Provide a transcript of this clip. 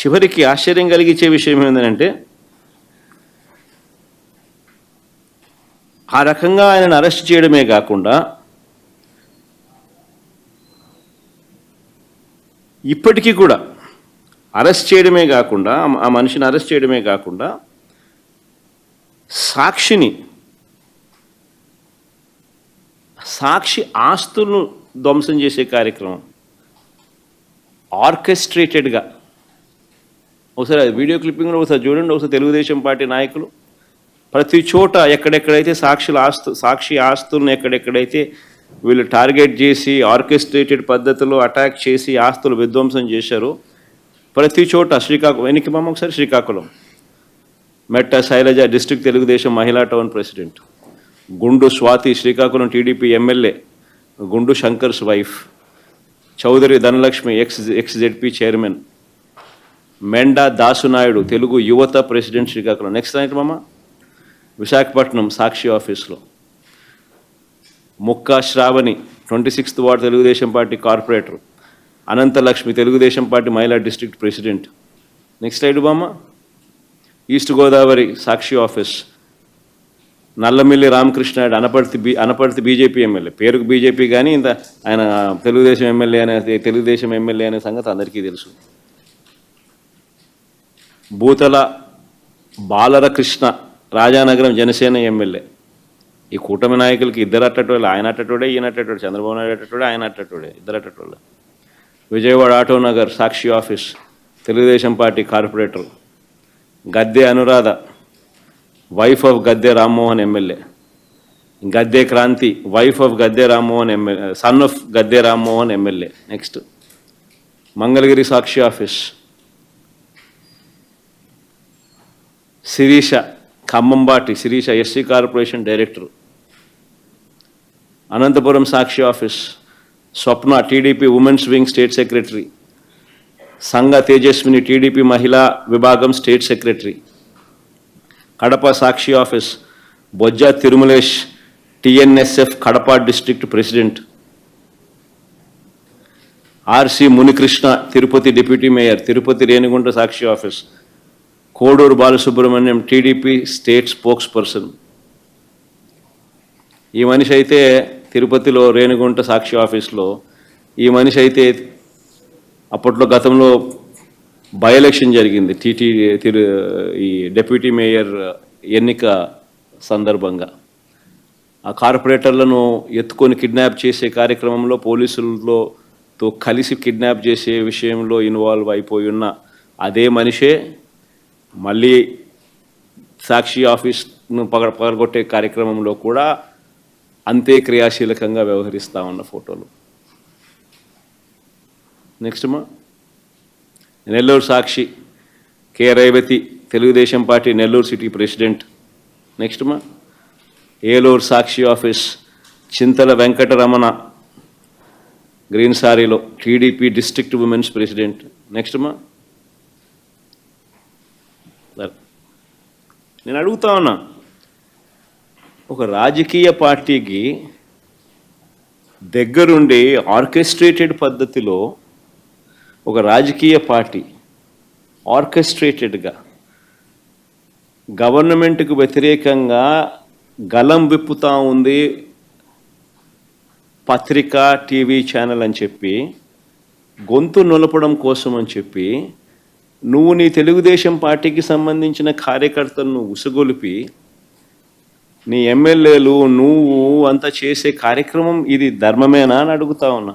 చివరికి ఆశ్చర్యం కలిగించే విషయం ఏంటంటే ఆ రకంగా ఆయనను అరెస్ట్ చేయడమే కాకుండా ఇప్పటికీ కూడా అరెస్ట్ చేయడమే కాకుండా ఆ మనిషిని అరెస్ట్ చేయడమే కాకుండా సాక్షి ఆస్తులను ధ్వంసం చేసే కార్యక్రమం ఆర్కెస్ట్రేటెడ్గా ఒకసారి వీడియో క్లిప్పింగ్లో ఒకసారి చూడండి. ఒకసారి తెలుగుదేశం పార్టీ నాయకులు ప్రతి చోట ఎక్కడెక్కడైతే సాక్షి ఆస్తులను ఎక్కడెక్కడైతే వీళ్ళు టార్గెట్ చేసి ఆర్కెస్ట్రేటెడ్ పద్ధతిలో అటాక్ చేసి ఆస్తులు విధ్వంసం చేశారు, ప్రతి చోట శ్రీకాకుళం వెనక్కి ఒకసారి శ్రీకాకుళం మెట్ట శైలజ డిస్ట్రిక్ట్ తెలుగుదేశం మహిళా టౌన్ ప్రెసిడెంట్, గుండు Swathi Srikakulam TDP MLA, Gundu Shankar's wife, Chowdary Dhanalakshmi ex ZP chairman, Menda Dasunaidu Telugu Yuvatha president Srikakulam. Next night Visakhapatnam Sakshi ఆఫీస్లో Mukka Sravani 26th ward Telugu Desam party corporator, Anantalakshmi Telugu Desam party Mahila district president. Next slide east Godavari Sakshi office Nallamilli Ramakrishnayudu Anaparthi BJP MLA, పేరుకు బీజేపీ కానీ ఇంత ఆయన తెలుగుదేశం ఎమ్మెల్యే అనే సంగతి అందరికీ తెలుసు. బూతల బాలరకృష్ణ రాజానగరం జనసేన ఎమ్మెల్యే. ఈ కూటమి నాయకులకి ఇద్దరు అట్టటోళ్ళు, ఆయన అట్టటోడే ఈయన అట్టటోడు, చంద్రబాబు నాయుడు అట్టటోడే ఆయన అట్టటోడే, ఇద్దరు అట్టటోళ్ళు. Vijayawada Autonagar Sakshi office Telugu Desam party corporator Gadde Anuradha wife of Gadde Rammohan MLA, Gadde Kranthi wife of Gadde Rammohan MLA, son of Gadde Rammohan MLA. Next Mangalagiri Sakshi office Sirisha Khammambati Sirisha SC corporation director. Anantapuram Sakshi office Swapna TDP women's wing state secretary, Sangha Tejaswini TDP Mahila విభాగం state secretary. Kadapa Sakshi office Bojja Tirumalesh TNSF Kadapa district president. RC Munikrishna Tirupati deputy mayor Tirupati Renigunta Sakshi office. Koduru Balasubrahmanyam TDP state spokesperson. ఈ మనిషి అయితే తిరుపతిలో రేణిగుంట సాక్షి ఆఫీస్లో ఈ మనిషి అయితే అప్పట్లో గతంలో బై ఎలక్షన్ జరిగింది ఈ డిప్యూటీ మేయర్ ఎన్నిక సందర్భంగా. ఆ కార్పొరేటర్లను ఎత్తుకొని కిడ్నాప్ చేసే కార్యక్రమంలో పోలీసులతో కలిసి కిడ్నాప్ చేసే విషయంలో ఇన్వాల్వ్ అయిపోయి ఉన్న అదే మనిషే మళ్ళీ సాక్షి ఆఫీస్ను పగలగొట్టే కార్యక్రమంలో కూడా అంతే క్రియాశీలకంగా వ్యవహరిస్తూ ఉన్న ఫోటోలు. Next Nellore Sakshi K Revathi Telugu Desam party Nellore city president. Next Eluru Sakshi office Chintala Venkataramana green సారీలో TDP district women's president. Next నేను అడుగుతా ఉన్నా, ఒక రాజకీయ పార్టీకి దగ్గరుండి ఆర్కెస్ట్రేటెడ్ పద్ధతిలో ఒక రాజకీయ పార్టీ ఆర్కెస్ట్రేటెడ్గా గవర్నమెంట్కు వ్యతిరేకంగా గలం విప్పుతూ ఉంది పత్రిక టీవీ ఛానల్ అని చెప్పి, గొంతు నులపడం కోసం అని చెప్పి నువ్వు నీ తెలుగుదేశం పార్టీకి సంబంధించిన కార్యకర్తలను ఉసుగొలిపి నీ ఎమ్మెల్యేలు నువ్వు అంతా చేసే కార్యక్రమం ఇది ధర్మమేనా అని అడుగుతా ఉన్నా.